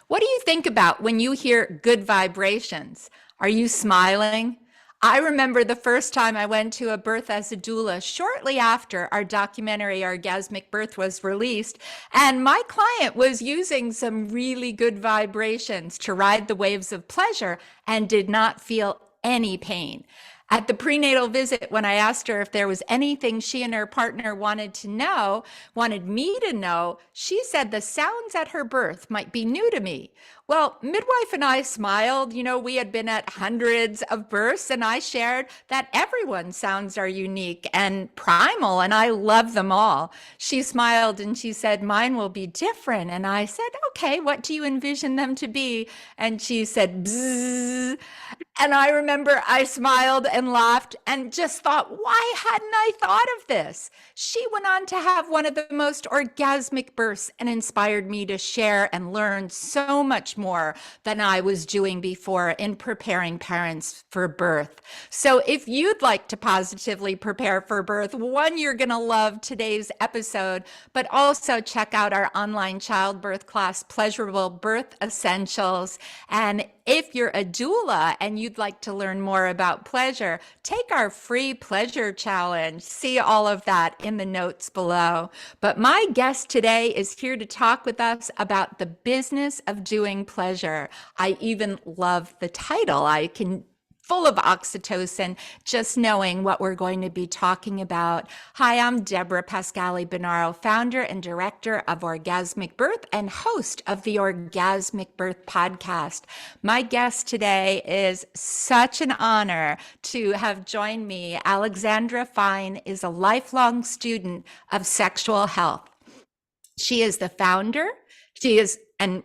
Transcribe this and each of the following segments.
What do you think about when you hear good vibrations? Are you smiling? I remember the first time I went to a birth as a doula shortly after our documentary Orgasmic Birth was released, and my client was using some really good vibrations to ride the waves of pleasure and did not feel any pain. At the prenatal visit, when I asked her if there was anything she and her partner wanted me to know, she said the sounds at her birth might be new to me. Well, midwife and I smiled. We had been at hundreds of births, and I shared that everyone's sounds are unique and primal, and I love them all. She smiled and she said, mine will be different. And I said, okay, what do you envision them to be? And she said, bzzz. And I remember I smiled and laughed and just thought, why hadn't I thought of this? She went on to have one of the most orgasmic births and inspired me to share and learn so much more than I was doing before in preparing parents for birth. So if you'd like to positively prepare for birth, one, you're going to love today's episode, but also check out our online childbirth class, Pleasurable Birth Essentials. And if you're a doula and you'd like to learn more about pleasure, take our free pleasure challenge. See all of that in the notes below. But my guest today is here to talk with us about the business of doing pleasure. I even love the title. I can full of oxytocin, just knowing what we're going to be talking about. Hi, I'm Deborah Pascali-Bonaro, founder and director of Orgasmic Birth and host of the Orgasmic Birth podcast. My guest today is such an honor to have joined me. Alexandra Fine is a lifelong student of sexual health. She is the founder. And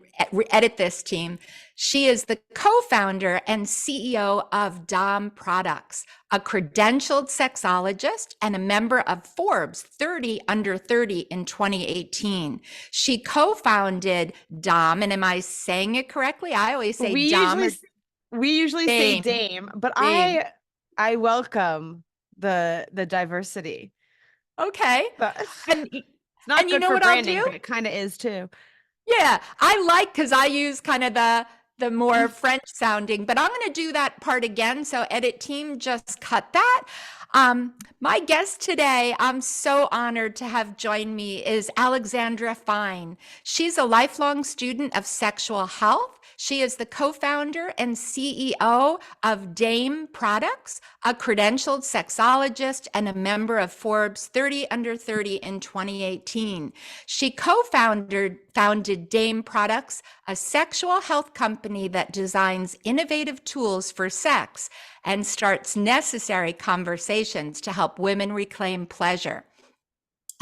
edit this team. She is the co-founder and CEO of DOM Products, a credentialed sexologist and a member of Forbes 30 Under 30 in 2018. She co-founded DOM, and am I saying it correctly? I always say we DOM. We usually say Dame, but Dame. I welcome the diversity. Okay. And it's not good for branding, but it kind of is too. Yeah, I like, because I use kind of the more French sounding, but I'm going to do that part again. So edit team, just cut that. My guest today, I'm so honored to have joined me, is Alexandra Fine. She's a lifelong student of sexual health. She is the co-founder and CEO of Dame Products, a credentialed sexologist and a member of Forbes 30 Under 30 in 2018. She founded Dame Products, a sexual health company that designs innovative tools for sex and starts necessary conversations to help women reclaim pleasure.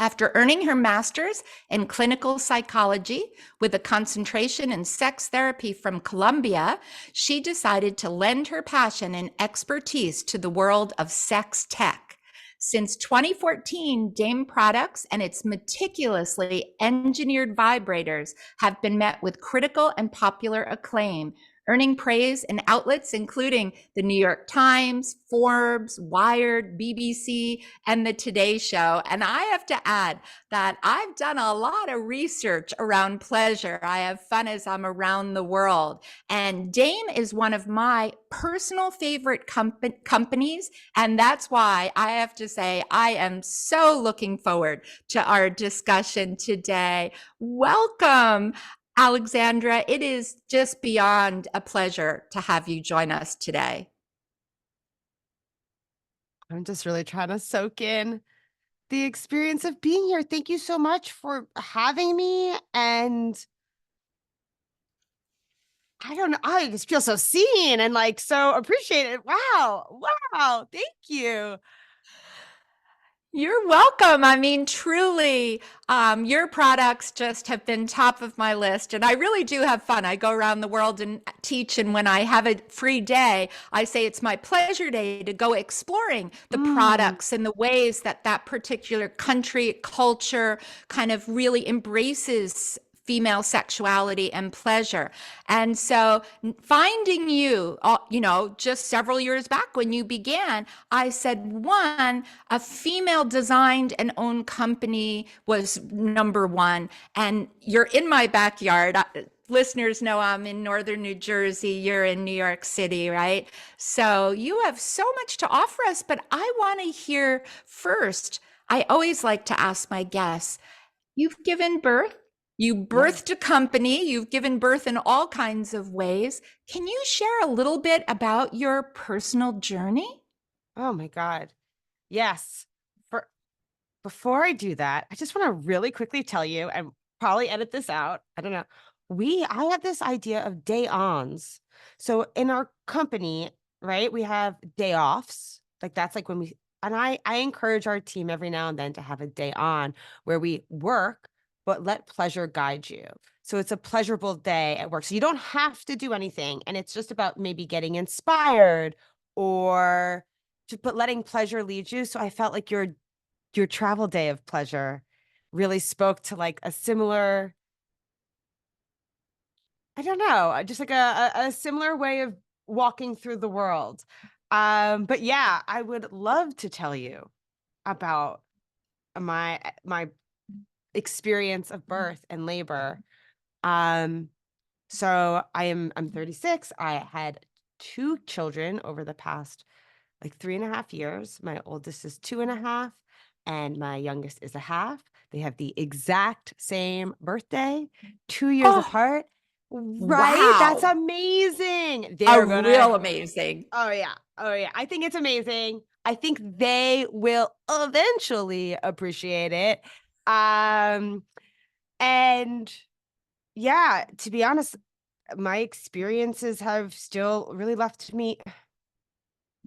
After earning her master's in clinical psychology with a concentration in sex therapy from Columbia, she decided to lend her passion and expertise to the world of sex tech. Since 2014, Dame Products and its meticulously engineered vibrators have been met with critical and popular acclaim, earning praise in outlets including the New York Times, Forbes, Wired, BBC, and the Today Show. And I have to add that I've done a lot of research around pleasure. I have fun as I'm around the world. And Dame is one of my personal favorite companies. And that's why I have to say I am so looking forward to our discussion today. Welcome, Alexandra. It is just beyond a pleasure to have you join us today. I'm just really trying to soak in the experience of being here. Thank you so much for having me. And I don't know, I just feel so seen and like so appreciated. Wow. Thank you. You're welcome. I mean, truly, your products just have been top of my list. And I really do have fun. I go around the world and teach. And when I have a free day, I say it's my pleasure day to go exploring the products and the ways that that particular country, culture kind of really embraces female sexuality and pleasure. And so finding you, just several years back when you began, I said, one, a female designed and owned company was number one. And you're in my backyard. Listeners know I'm in northern New Jersey. You're in New York City, right? So you have so much to offer us, but I want to hear first. I always like to ask my guests, you've given birth, you Yeah. birthed a company, you've given birth in all kinds of ways. Can you share a little bit about your personal journey? Oh my God. Yes. For Before I do that, I just want to really quickly tell you and probably edit this out. I don't know. I have this idea of day ons. So in our company, right, we have day offs. Like that's like when I encourage our team every now and then to have a day on where we work, but let pleasure guide you. So it's a pleasurable day at work. So you don't have to do anything. And it's just about maybe getting inspired or but letting pleasure lead you. So I felt like your travel day of pleasure really spoke to like a similar, I don't know, just like a similar way of walking through the world. But yeah, I would love to tell you about my experience of birth and labor. Um, so I'm 36. I had two children over the past like 3.5 years. My oldest is 2.5, and my youngest is a half. They have the exact same birthday, 2 years Oh, apart. Right? That's wow. amazing. A They're real gonna, amazing. oh yeah. Oh yeah. I think it's amazing. I think they will eventually appreciate it. Um, and yeah, to be honest, my experiences have still really left me.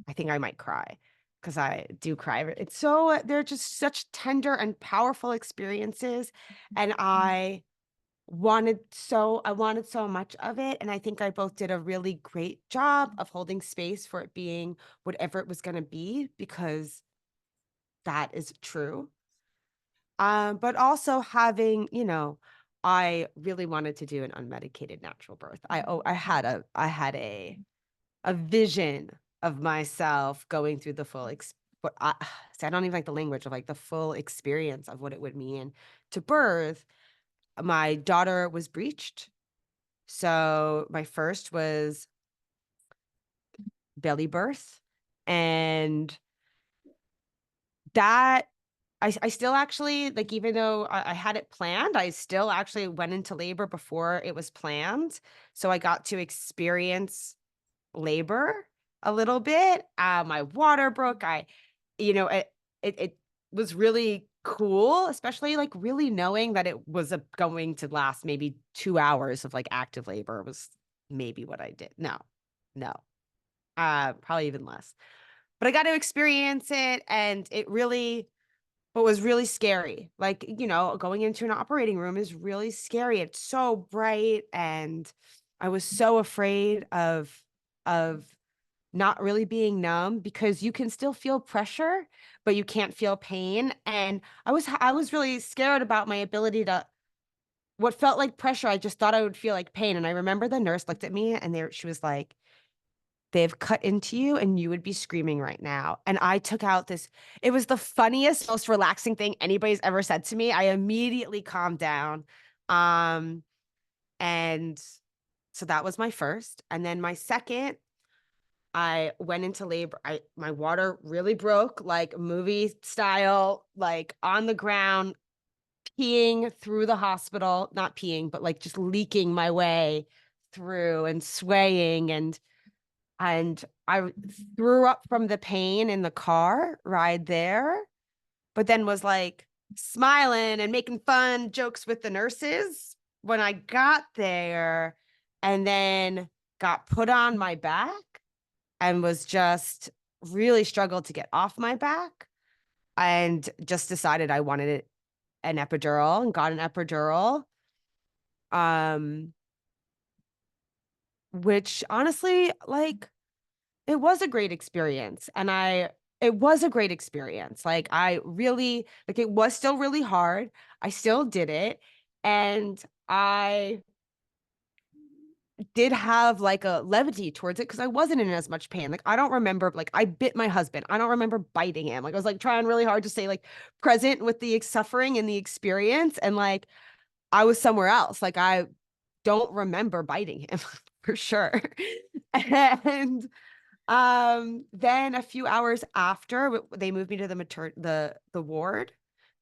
I think I might cry because I do cry. It's so they're just such tender and powerful experiences, and I wanted so much of it, and I think I both did a really great job of holding space for it being whatever it was gonna be, because that is true. But also having, I really wanted to do an unmedicated natural birth. I had a vision of myself going through the full what see, I don't even like the language of like the full experience of what it would mean to birth. My daughter was breached. So my first was belly birth. And that I still actually like, even though I had it planned, I still actually went into labor before it was planned. So I got to experience labor a little bit. My water broke. It was really cool, especially like really knowing that it was going to last maybe 2 hours of like active labor was maybe what I did. No, probably even less. But I got to experience it, and it really, what was really scary, like, going into an operating room is really scary. It's so bright, and I was so afraid of not really being numb, because you can still feel pressure, but you can't feel pain. And I was really scared about my ability to, what felt like pressure, I just thought I would feel like pain. And I remember the nurse looked at me, and she was like, "They've cut into you and you would be screaming right now." And I took out this, it was the funniest, most relaxing thing anybody's ever said to me. I immediately calmed down. Um, and so that was my first. And then my second, I went into labor. My water really broke, like movie style, like on the ground, peeing through the hospital, not peeing, but like just leaking my way through and swaying, and I threw up from the pain in the car ride there, but then was like smiling and making fun jokes with the nurses when I got there, and then got put on my back and was just really struggled to get off my back, and just decided I wanted an epidural and got an epidural. Um, which honestly, like, it was a great experience, and it was a great experience. Like, I really, like, it was still really hard. I still did it. And I did have like a levity towards it because I wasn't in as much pain. Like I don't remember, like I bit my husband. I don't remember biting him. Like I was like trying really hard to stay like present with the suffering and the experience. And like I was somewhere else. Like I don't remember biting him for sure. And then a few hours after they moved me to the ward.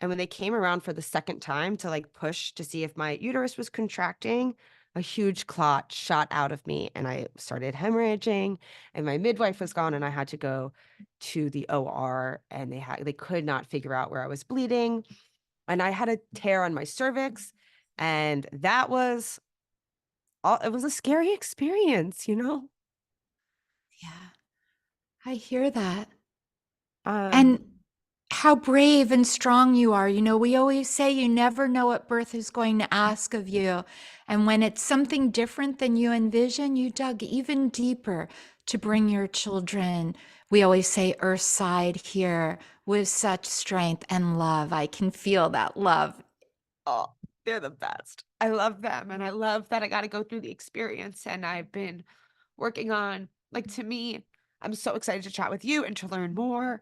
And when they came around for the second time to like push to see if my uterus was contracting, a huge clot shot out of me and I started hemorrhaging and my midwife was gone and I had to go to the OR and they could not figure out where I was bleeding. And I had a tear on my cervix and that was it was a scary experience, you know? Yeah, I hear that. Um And how brave and strong you are. You know, we always say you never know what birth is going to ask of you. And when it's something different than you envision, you dug even deeper to bring your children. We always say earthside here with such strength and love. I can feel that love. Oh, they're the best. I love them, and I love that I got to go through the experience, and I've been working on like, to me, I'm so excited to chat with you and to learn more.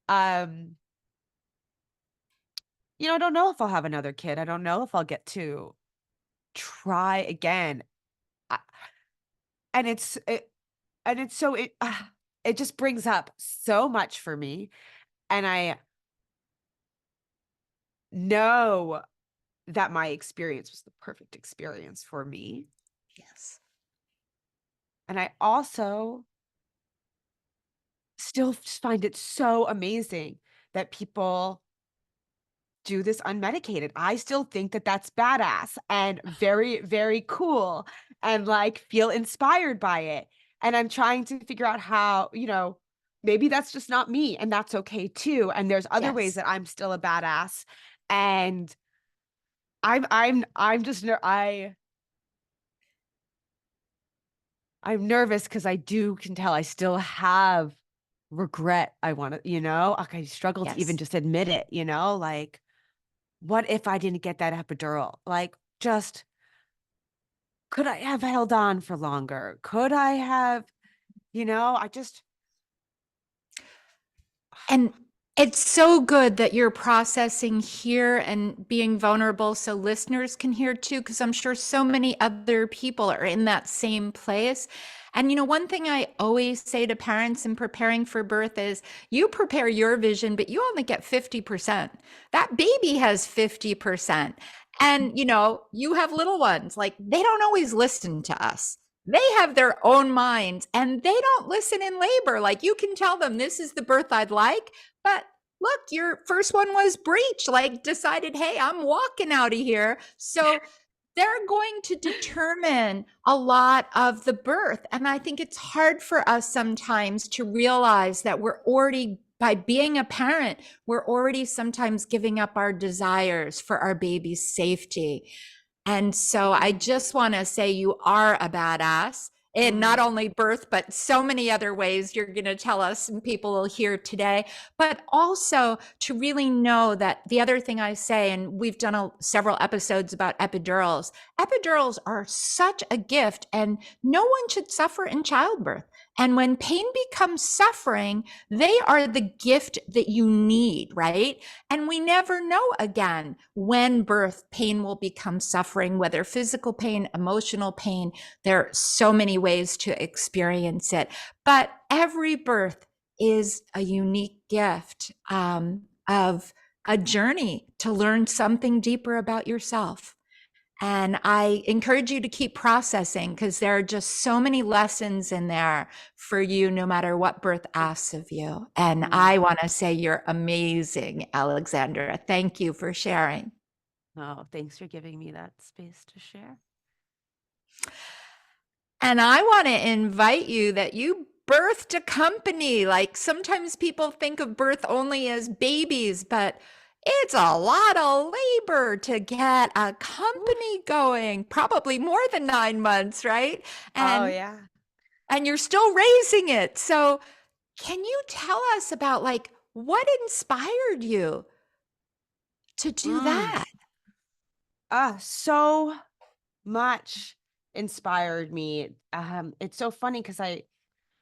Um, I don't know if I'll have another kid. I don't know if I'll get to try again. I and it's so it just brings up so much for me, and I know that my experience was the perfect experience for me, Yes. and I also still just find it so amazing that people do this unmedicated. I still think that that's badass and very, very cool and like feel inspired by it. And I'm trying to figure out how, maybe that's just not me and that's okay too. And there's other ways Yes. that I'm still a badass. And I'm just I'm nervous because I can tell I still have regret. I want to, like I struggle to even Yes. just admit it, like what if I didn't get that epidural? Like just could I have held on for longer? Could I have, I just And it's so good that you're processing here and being vulnerable so listeners can hear too, because I'm sure so many other people are in that same place. And, one thing I always say to parents in preparing for birth is you prepare your vision, but you only get 50%. That baby has 50%. And, you have little ones, like they don't always listen to us. They have their own minds and they don't listen in labor. Like you can tell them this is the birth I'd like, but look, your first one was breech, like decided, hey, I'm walking out of here. So they're going to determine a lot of the birth. And I think it's hard for us sometimes to realize that we're already, by being a parent, we're already sometimes giving up our desires for our baby's safety. And so I just want to say you are a badass in not mm, only birth, but so many other ways you're going to tell us and people will hear today. But also to really know that the other thing I say, and we've done several episodes about epidurals, epidurals are such a gift and no one should suffer in childbirth. And when pain becomes suffering, they are the gift that you need, right? And we never know again when birth pain will become suffering, whether physical pain, emotional pain. There are so many ways to experience it. But every birth is a unique gift of a journey to learn something deeper about yourself. And I encourage you to keep processing because there are just so many lessons in there for you, no matter what birth asks of you. And mm. I want to say you're amazing, Alexandra. Thank you for sharing. Oh, thanks for giving me that space to share. And I want to invite you that you birthed a company. Like sometimes people think of birth only as babies, but it's a lot of labor to get a Oof. company going, probably more than 9 months, right? Oh And yeah. and you're still raising it. So, can you tell us about like what inspired you to do Mm. that? So much inspired me. It's so funny because I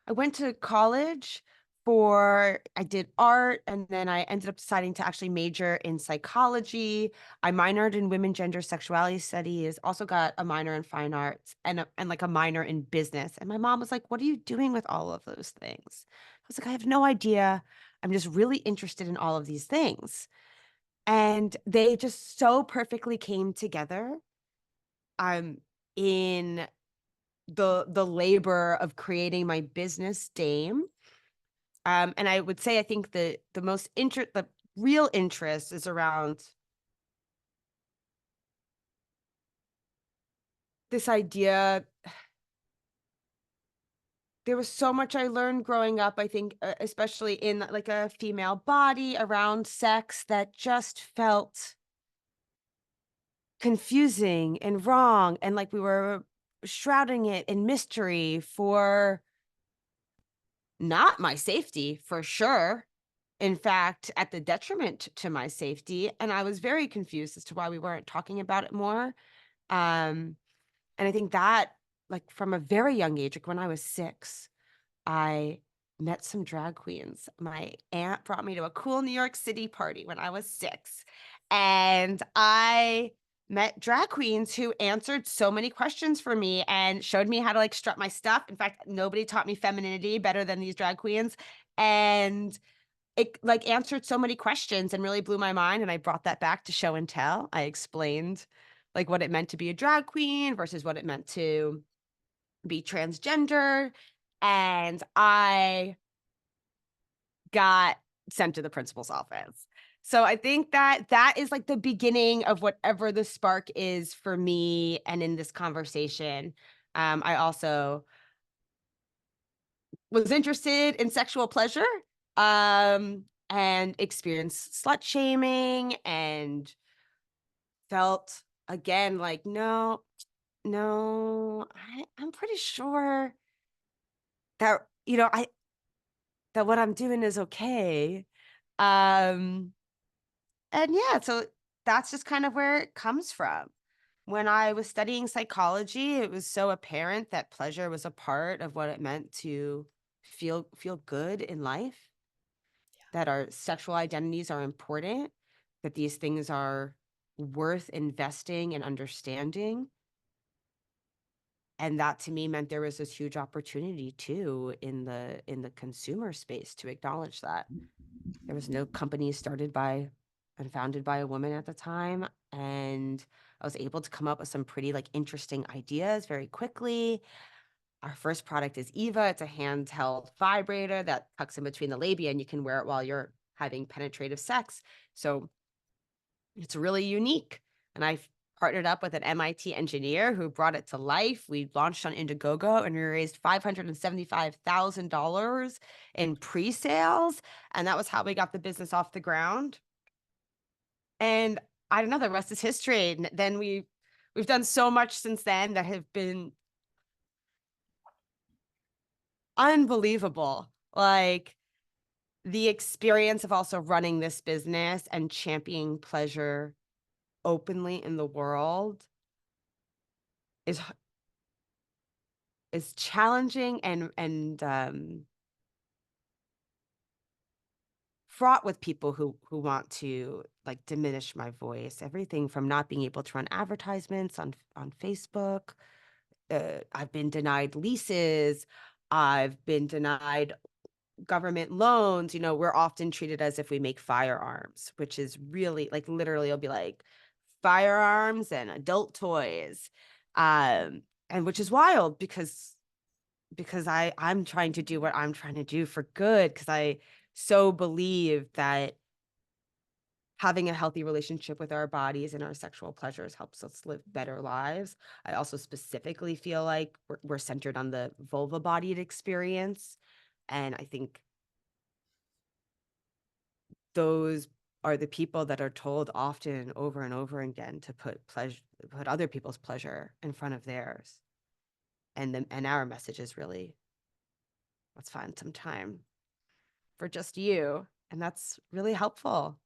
went to college I did art, and then I ended up deciding to actually major in psychology. I minored in women, gender, sexuality studies, also got a minor in fine arts and like a minor in business. And my mom was like, "What are you doing with all of those things?" I was like, "I have no idea. I'm just really interested in all of these things." And they just so perfectly came together. I'm in the labor of creating my business Dame. And I would say I think the real interest is around this idea. There was so much I learned growing up, I think, especially in like a female body around sex that just felt confusing and wrong, and like we were shrouding it in mystery for not my safety, for sure. In fact, at the detriment to my safety, and I was very confused as to why we weren't talking about it more. Um, and I think that, like, from a very young age, like when I was 6, I met some drag queens. My aunt brought me to a cool New York City party when I was 6, and I met drag queens who answered so many questions for me and showed me how to, like, strut my stuff. In fact, nobody taught me femininity better than these drag queens, and it, like, answered so many questions and really blew my mind, and I brought that back to show and tell. I explained, like, what it meant to be a drag queen versus what it meant to be transgender, and I got sent to the principal's office. So I think that that is, like, the beginning of whatever the spark is for me and in this conversation. I also was interested in sexual pleasure, and experienced slut shaming and felt again like, "No, no, I'm pretty sure that, that what I'm doing is okay." Um, and yeah, so that's just kind of where it comes from. When I was studying psychology, it was so apparent that pleasure was a part of what it meant to feel good in life, that our sexual identities are important, that these things are worth investing and understanding. And that to me meant there was this huge opportunity too in the consumer space to acknowledge that. There was no company started by and founded by a woman at the time, and I was able to come up with some pretty, like, interesting ideas very quickly. Our first product is Eva. It's a handheld vibrator that tucks in between the labia, and you can wear it while you're having penetrative sex. So it's really unique. And I partnered up with an MIT engineer who brought it to life. We launched on Indiegogo and we raised $575,000 in pre-sales. And that was how we got the business off the ground. And I don't know, the rest is history. And then we've done so much since then that have been unbelievable. Like, the experience of also running this business and championing pleasure openly in the world is is challenging and fraught with people who want to, like, diminish my voice. Everything from not being able to run advertisements on Facebook. I've been denied leases. I've been denied government loans. We're often treated as if we make firearms, which is really, like, literally it'll be like firearms and adult toys. And which is wild because I'm trying to do what I'm trying to do for good, because I so believe that having a healthy relationship with our bodies and our sexual pleasures helps us live better lives. I also specifically feel like we're centered on the vulva bodied experience. And I think those are the people that are told often over and over again to put other people's pleasure in front of theirs. And our message is really, let's find some time for just you. And that's really helpful.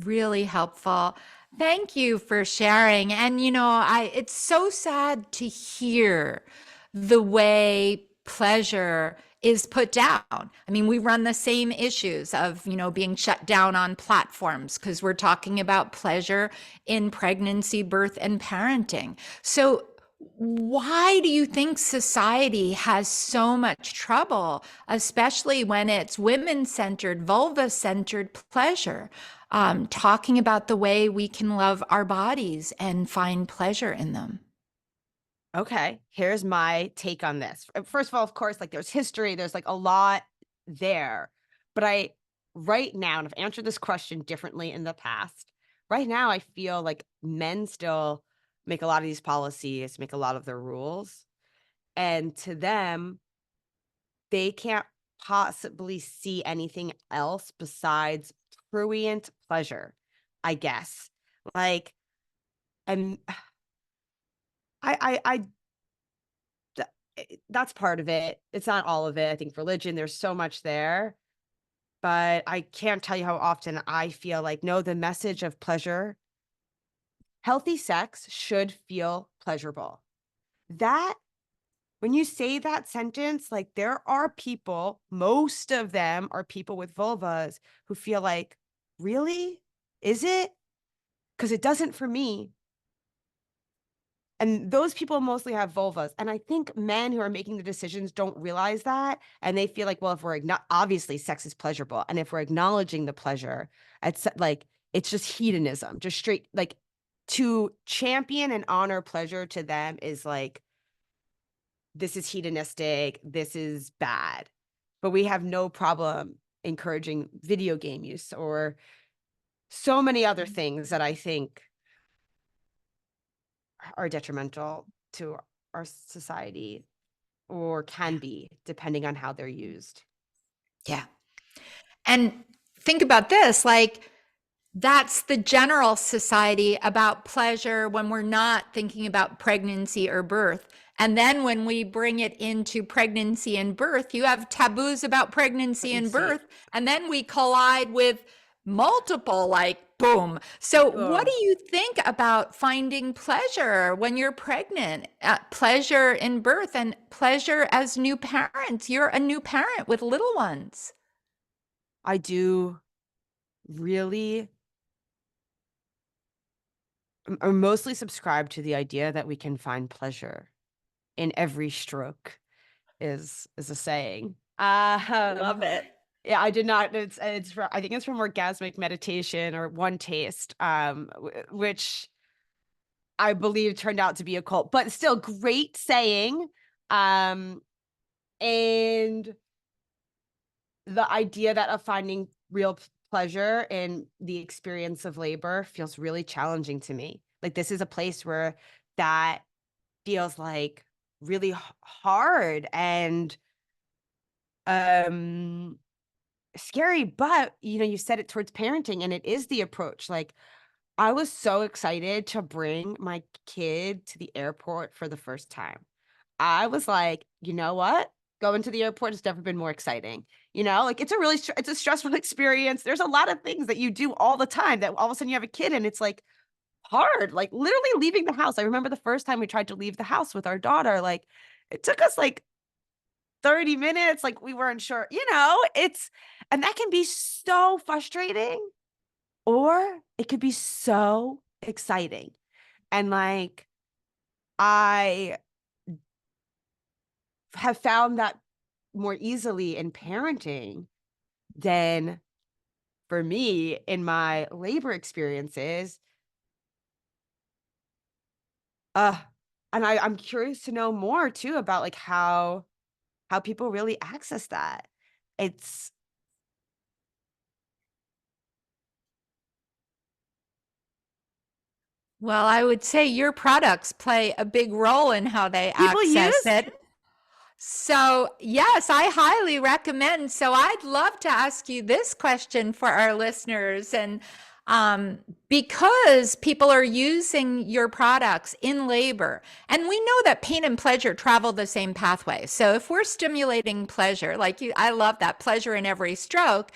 Really helpful. Thank you for sharing. And it's so sad to hear the way pleasure is put down. I mean, we run the same issues of, being shut down on platforms because we're talking about pleasure in pregnancy, birth, and parenting. So why do you think society has so much trouble, especially when it's women centered, vulva centered pleasure? Talking about the way we can love our bodies and find pleasure in them. Okay, here's my take on this. First of all, of course, like there's history, there's like a lot there. But right now, and I've answered this question differently in the past. Right now, I feel like men still make a lot of these policies, make a lot of their rules. And to them, they can't possibly see anything else besides prurient pleasure, I guess. Like, and I th- that's part of it. It's not all of it. I think religion, there's so much there, but I can't tell you how often I feel like, no, the message of pleasure, healthy sex should feel pleasurable. That When you say that sentence, like there are people, most of them are people with vulvas who feel like, really? Is it? Because it doesn't for me. And those people mostly have vulvas. And I think men who are making the decisions don't realize that. And they feel like, well, if we're obviously sex is pleasurable. And if we're acknowledging the pleasure, it's like, it's just hedonism, just straight, like to champion and honor pleasure to them is like, this is hedonistic, this is bad. But we have no problem encouraging video game use or so many other things that I think are detrimental to our society or can be, depending on how they're used. Yeah. And think about this, like, that's the general society about pleasure when we're not thinking about pregnancy or birth. And then when we bring it into pregnancy and birth, you have taboos about pregnancy and Pregnancy. birth. And then we collide with multiple, like, boom. So, what do Ugh. you think about finding pleasure when you're pregnant, pleasure in birth, and pleasure as new parents? You're a new parent with little ones. I do really or mostly subscribe to the idea that we can find pleasure in every stroke is a saying. Love it. Yeah, I did not. I think it's from Orgasmic Meditation or One Taste, which I believe turned out to be a cult, but still great saying. Um, and the idea that of finding real pleasure in the experience of labor feels really challenging to me. Like this is a place where that feels like really hard and um scary, but you said it towards parenting and it is the approach. Like I was so excited to bring my kid to the airport for the first time. I was like, "You know what? Going to the airport has never been more exciting." Like it's a really it's a stressful experience. There's a lot of things that you do all the time that all of a sudden you have a kid and it's like hard, like literally leaving the house. I remember the first time we tried to leave the house with our daughter, like it took us like 30 minutes, like we weren't sure, and that can be so frustrating or it could be so exciting. And like I have found that more easily in parenting than for me in my labor experiences. Uh, and I'm curious to know more too about like how people really access that. It's Well, I would say your products play a big role in how they people access use. it. So, yes, I highly recommend. So, I'd love to ask you this question for our listeners and um, because people are using your products in labor. And we know that pain and pleasure travel the same pathway. So if we're stimulating pleasure, like you, I love that pleasure in every stroke,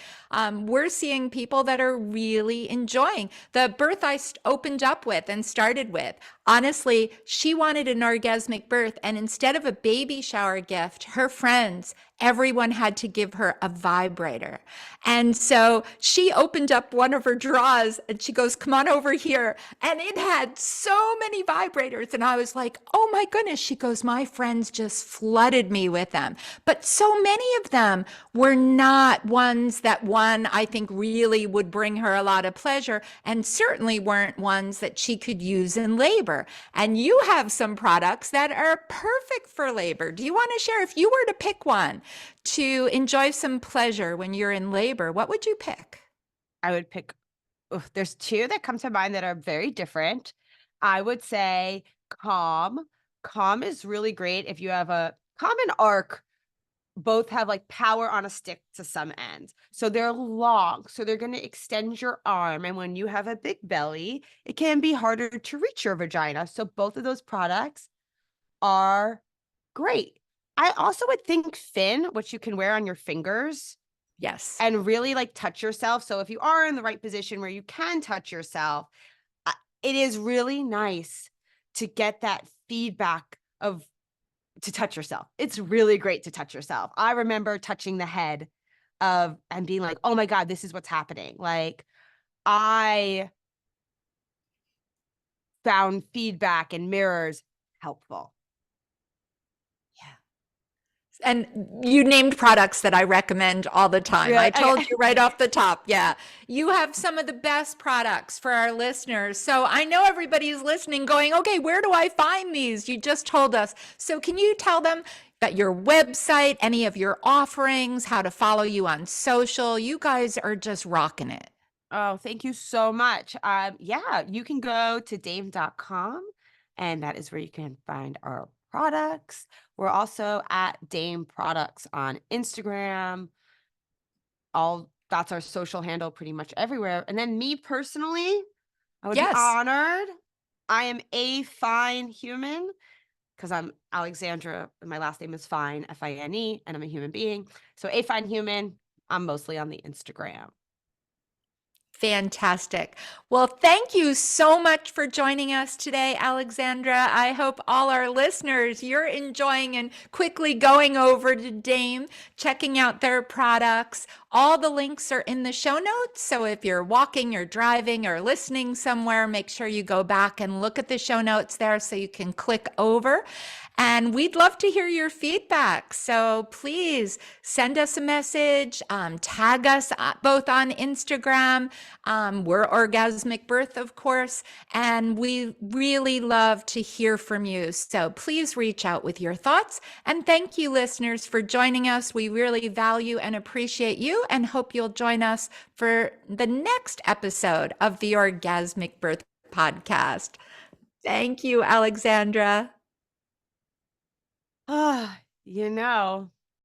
we're seeing people that are really enjoying the birth I opened up with and started with. Honestly, she wanted an orgasmic birth. And instead of a baby shower gift, her friends, everyone had to give her a vibrator. And so she opened up one of her drawers and she goes, "Come on over here." And it had so many vibrators. And I was like, "Oh my goodness." She goes, "My friends just flooded me with them." But so many of them were not ones that one, I think, really would bring her a lot of pleasure, and certainly weren't ones that she could use in labor. And you have some products that are perfect for labor. Do you want to share, if you were to pick one to enjoy some pleasure when you're in labor, what would you pick? I would pick, there's two that come to mind that are very different. I would say Calm. Calm is really great if you have a Calm and Arc both have like power on a stick to some ends. So they're long. So they're going to extend your arm. And when you have a big belly, it can be harder to reach your vagina. So both of those products are great. I also would think Fin, which you can wear on your fingers Yes. and really like touch yourself. So if you are in the right position where you can touch yourself, it is really nice to get that feedback of to touch yourself. It's really great to touch yourself. I remember touching the head of and being like, "Oh my God, this is what's happening." Like I found feedback and mirrors helpful. Yeah. And you named products that I recommend all the time. Really? I told you right off the top. Yeah. You have some of the best products for our listeners. So I know everybody's listening going, "Okay, where do I find these?" You just told us. So can you tell them that your website, any of your offerings, how to follow you on social? You guys are just rocking it. Oh, thank you so much. Yeah, you can go to dame.com and that is where you can find our products. We're also at Dame Products on Instagram. All that's our social handle pretty much everywhere. And then me personally, I would be Yes. honored. I am a fine human because I'm Alexandra. And my last name is Fine, Fine, and I'm a human being. So a fine human. I'm mostly on the Instagram. Fantastic. Well, thank you so much for joining us today, Alexandra. I hope all our listeners, you're enjoying and quickly going over to Dame, checking out their products. All the links are in the show notes. So if you're walking or driving or listening somewhere, make sure you go back and look at the show notes there so you can click over. And we'd love to hear your feedback. So please send us a message, tag us both on Instagram. We're Orgasmic Birth, of course, and we really love to hear from you. So please reach out with your thoughts. And thank you, listeners, for joining us. We really value and appreciate you and hope you'll join us for the next episode of the Orgasmic Birth podcast. Thank you, Alexandra. Ah, you know,